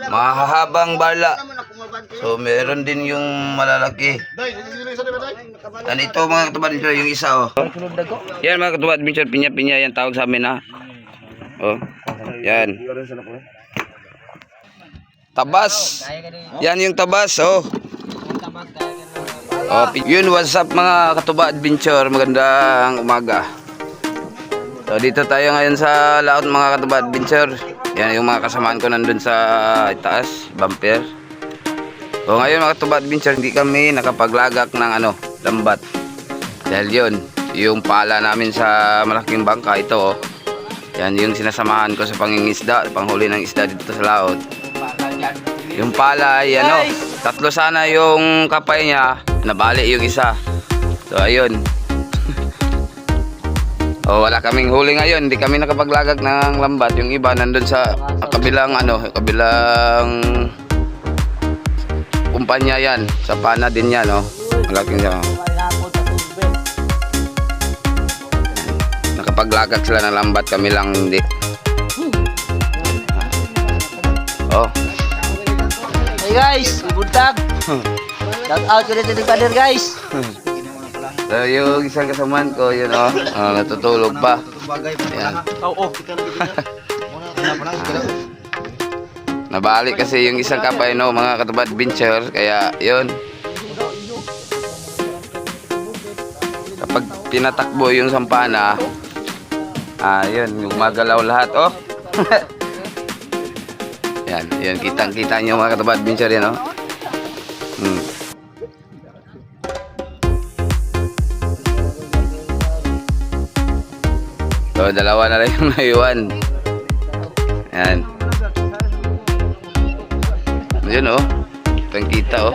Mahahabang bala. So meron din yung malalaki. Dan ito mga katubad adventure, yung isa oh. Yan mga katubad adventure, pinya-pinya yan tawag sa amin ha. Oh. Yan. Tabas. Yan yung tabas oh. Oh, yun, what's up mga katubad adventure, magandang umaga. So dito tayo ngayon sa laot mga katubad adventure. Yan yung mga kasamaan ko nandun sa itaas, bumper. So ngayon mga katubad adventure, hindi kami nakapaglagak ng lambat. Dahil yun, yung pala namin sa malaking bangka ito oh. Yan yung sinasamahan ko sa pangingisda, panghuli ng isda dito sa laot. Yung pala ay tatlo sana yung kapay niya, nabali yung isa. So ayun. Oh, wala kaming huli ngayon, hindi kami nakapaglagak ng lambat. Yung iba nandun sa kabilang kabilang kumpanya yan, sa pana din yan oh. Malaking siya. Nakapaglagak sila ng lambat, kami lang hindi. Oh. Hey guys, buntag. Shout out ko dito ng pader guys. So yung isang kasamaan ko, yun oh, natutulog pa. Ayan. Nabalik kasi yung isang kapay no, mga katubad adventure, kaya yun. Kapag pinatakbo yung sampana, yun, yung magalaw lahat oh. Yan, kitang-kita nyo mga katubad adventure yan oh. So, dalawa na lang yung naiwan. Yan. Yun oh. Kitang kita oh.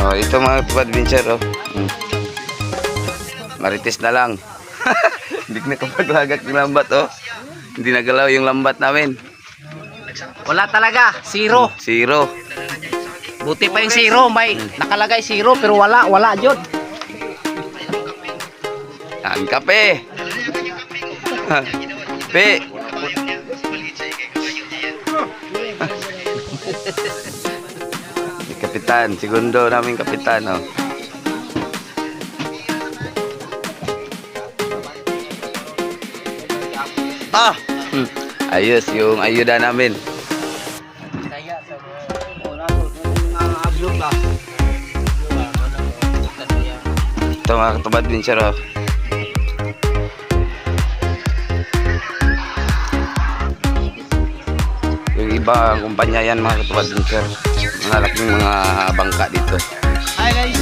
Oh, ito mga adventure oh. Marites na lang. Hindi na kapaglagak yung lambat oh. Hindi nagalaw yung lambat namin. Wala talaga, zero. Zero. Buti pa yung zero, may nakalagay zero pero wala jud. Yan, kape. Pe. Kapitan, segundo namin kapitan oh. Ayos yung ayuda namin. Ito mga katubad adventure oh. Yung iba kumpanya yan mga katubad adventure, mga laking mga bangka dito. Hi guys.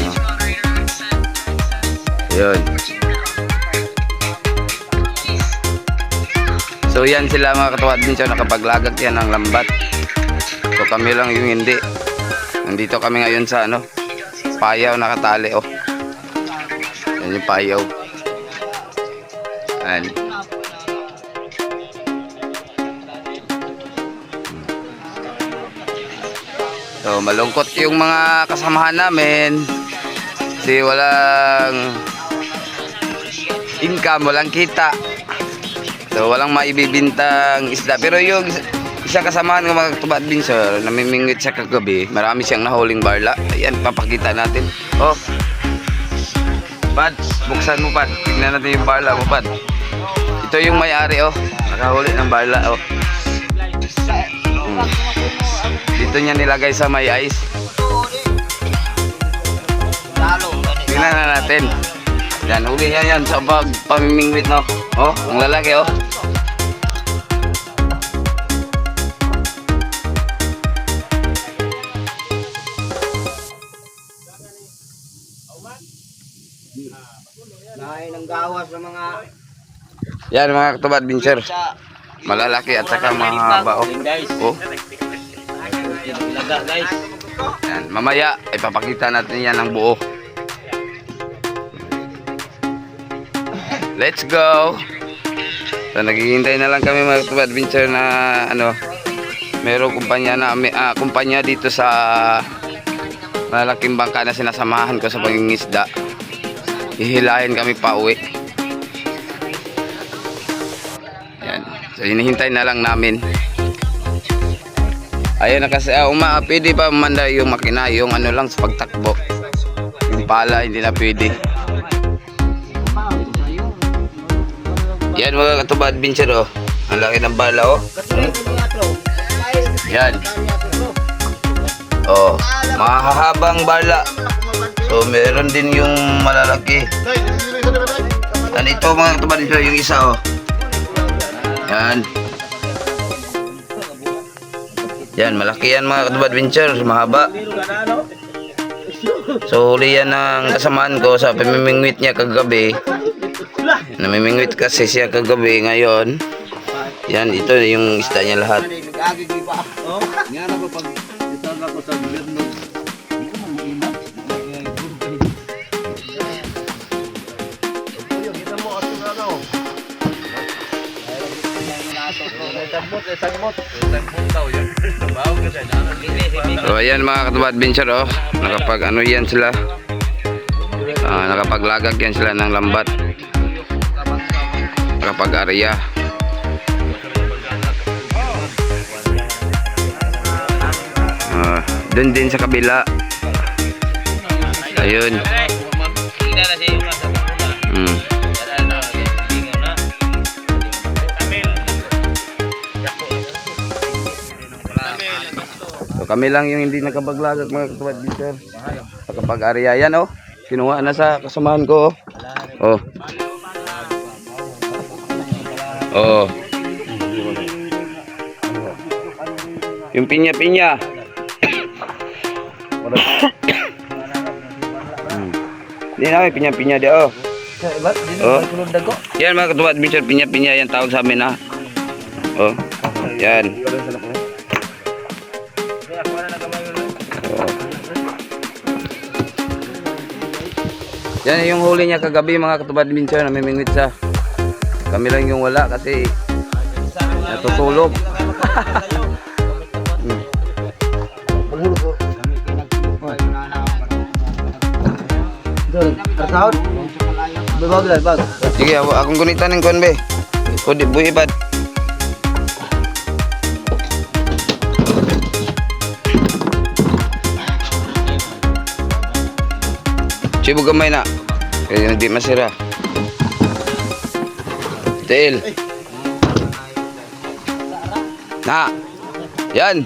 Yun. So yan sila mga katubad adventure, nakapaglagak yan ng lambat. So kami lang yung hindi. Nandito kami ngayon sa payaw nakatali oh. Yan yung payaw. Yan. So malungkot yung mga kasamahan namin kasi walang income, walang kita. So walang maibibintang isda, pero yung isang kasamahan ng mga katubad adventure, namimingwit siya kagabi, marami siyang nahuling barla. Ayan, papakita natin. Oh, Pad, buksan mo Pad, tignan natin yung barla mo Pad. Ito yung may-ari oh, nakahuli ng barla oh. Dito niya nilagay sa may ice. Tignan na natin. Yan, huli niya yan sa pamimingwit no. Oh, ang lalaki oh. Nahay ng gawas ng mga yan mga katubad adventure, malalaki at saka mahaba oh. Oh. Laga guys. Yan, mamaya ipapakita natin yan ng buo. Let's go. So naghihintay na lang kami mga katubad adventure na Merong kumpanya dito sa malaking bangka na sinasamahan ko sa pangingisda. Hihilahin kami pa uwi. Yan. So hinihintay na lang namin. Ayun na kasi pwede pa manda yung makina, yung ano lang sa pagtakbo. Yung pala hindi na pwede. Yan mga Katuba Adventure oh. Ang laki ng bala oh. Yan. Oh, mahahabang bala. So meron din yung malalaki. Yan ito mga Katuba Adventure, yung isa oh. Yan. Yan, malaki yan mga Katuba Adventure, mahaba. So huli yan ng kasamaan ko sa pamimingwit niya kagabi. Namimingwit kasi siya kagabi ngayon. Yan, ito yung isda niya lahat. So ayan mga Katuba Adventure oh. Nakapag ano yan sila. Nakapaglagag yan sila ng lambat. Nakapag-area. Doon din sa kabila. Ayun. So kami lang yung hindi nakapaglagag mga Katuba Adventure. Nakapag-area yan oh. Kinuha na sa kasamahan ko oh. Oh. Yung pinya-pinya. Hindi na pinya-pinya dia oh. Oh. Yan mga Katuba Adventure, pinya-pinya yan tawag sa amin ha. Oh. Yan. Yan yung huli niya kagabi mga Katuba Adventure, namimingwit siya. Kami lang yung wala kasi natutulog. Sige, akong gunitan ng konbe. Kodi buhi bad. Sibo gamay na. Kaya hindi masira. Tail. Na. Yan.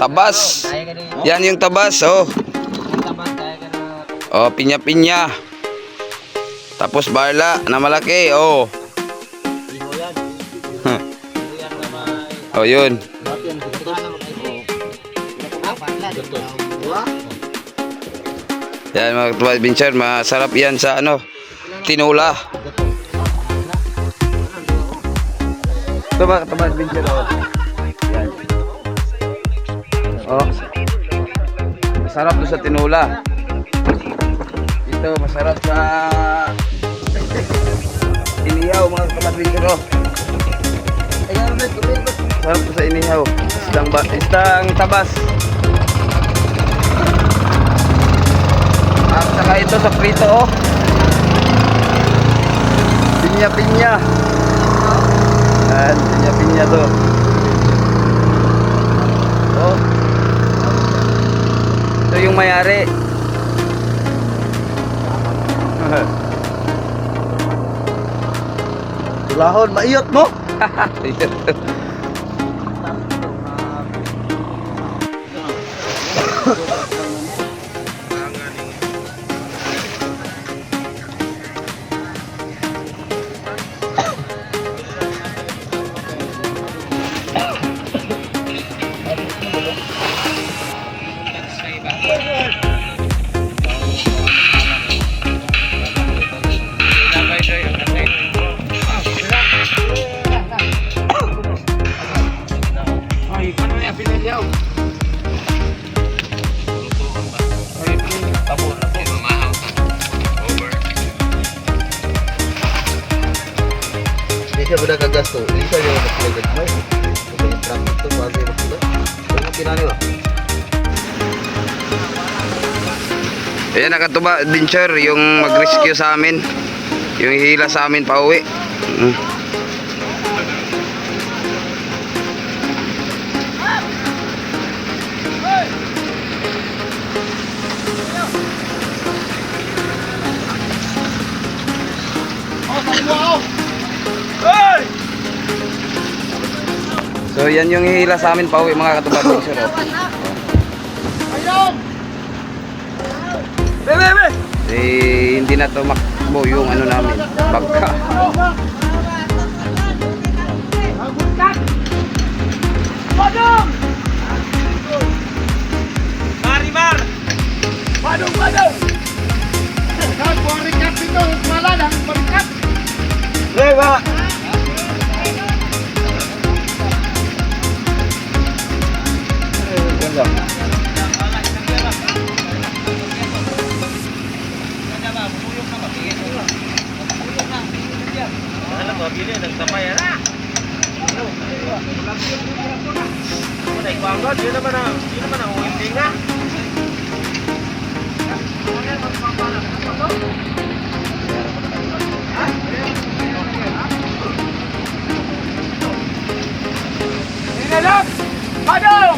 Tabas. Yan yung tabas oh. Oh, pinya-pinya. Tapos barla na malaki oh. Oh, yun. Yan mga Katuba Adventure, masarap yan sa ano, tinula. Ito mga Katuba Adventure oh. Yan. Oh. Masarap to sa tinula. Ito masarap sa inihaw mga Katuba Adventure oh. Masarap to sa inihaw. Istang tabas. At saka ito sa prito oh. Pinya-pinya. Ayan, pinya-pinya to. Oh. Ito yung mayari. Tulahon, maiyot mo. Hindi siya budak kagasto. Hindi siya yung nagpagagmay. Ayan, nakatuba adventure yung mag-rescue sa amin. Yung hila sa amin pa uwi. So yan yung hila sa amin pa uwi mga katuba adventure. Hindi na tumakbo yung ano namin, bagka. Marimar! Padong! Kau barikat itu malah dan barikat. Lewa. Alam mo, bili ng tamay na. Naik bangga, dia naman ang hindi nga. Ingalap! Padong!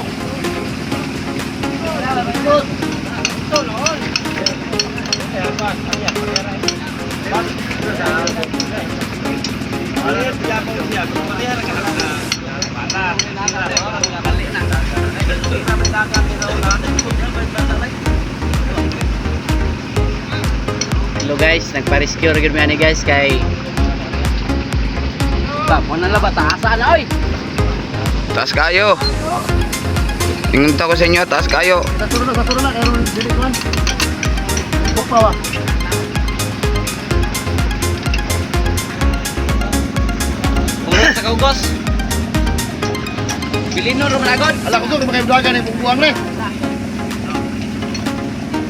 Hello guys, nagpa-rescue rin kami guys kay Tapon na ba? Taasan na oy! Taas kayo. Tingin ko sa inyo, taas kayo. Saturo na, kaya dili ko man. Bukpa wa. Puro sa kaugos. Pilino ro managod. Ala ko to makay budagan ni bubuan ni.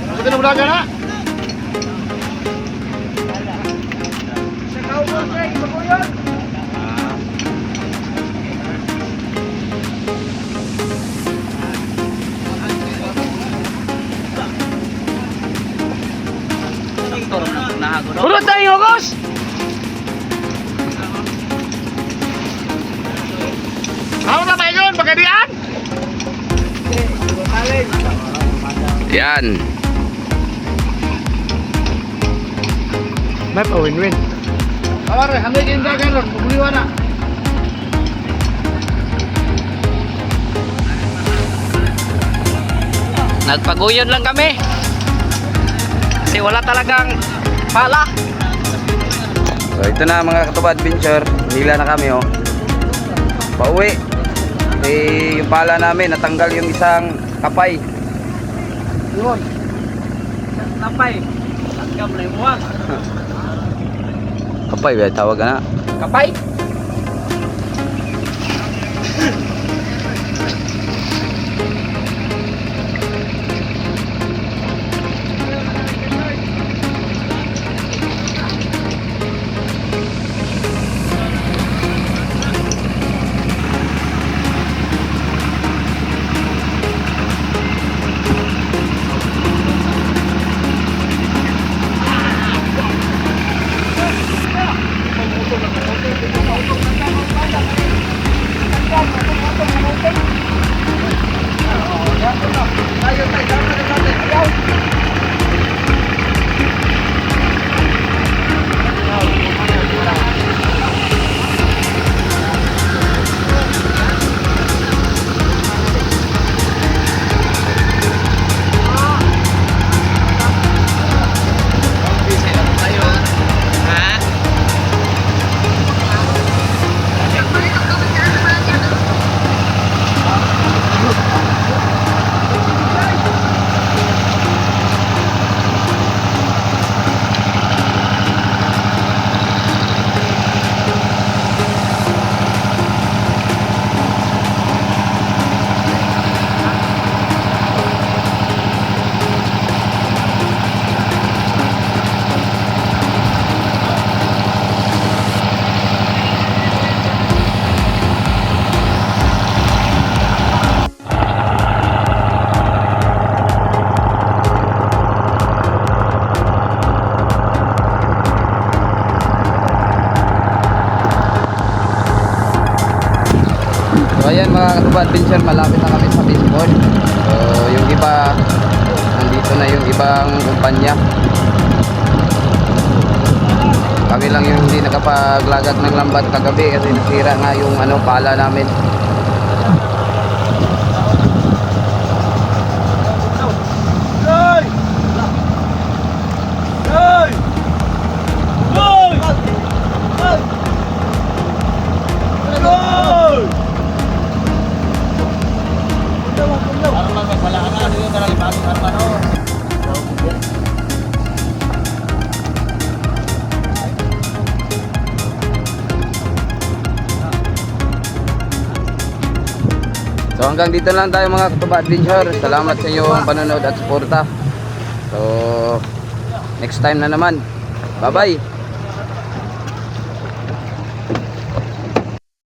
Ako na budagan na. Sa kaugos ay mabuyon. Puro tayo ugos. Ako na tayo yun, pagkadian. Yan. May pa win-win. Aware, hanggang yung dagan ron, bubuliwan na. Nagpaguyod lang kami. Kasi wala talagang pala. So ito na mga katuba adventure. Hila na kami oh. Pauwi. Yung pala namin natanggal yung isang kapay. Yun. Kapay. Tanggap na yung buwag. Kapay ba tawag na? Kapay? mga katuba adventure, malapit na kami sa Bisbon. So yung iba, nandito na yung ibang kumpanya. Kami lang yung hindi nakapaglagat ng lambat kagabi kasi nasira nga yung pala namin. So hanggang dito lang tayo mga katuba adventure. Salamat sa inyong panonood at suporta. So next time na naman. Bye bye.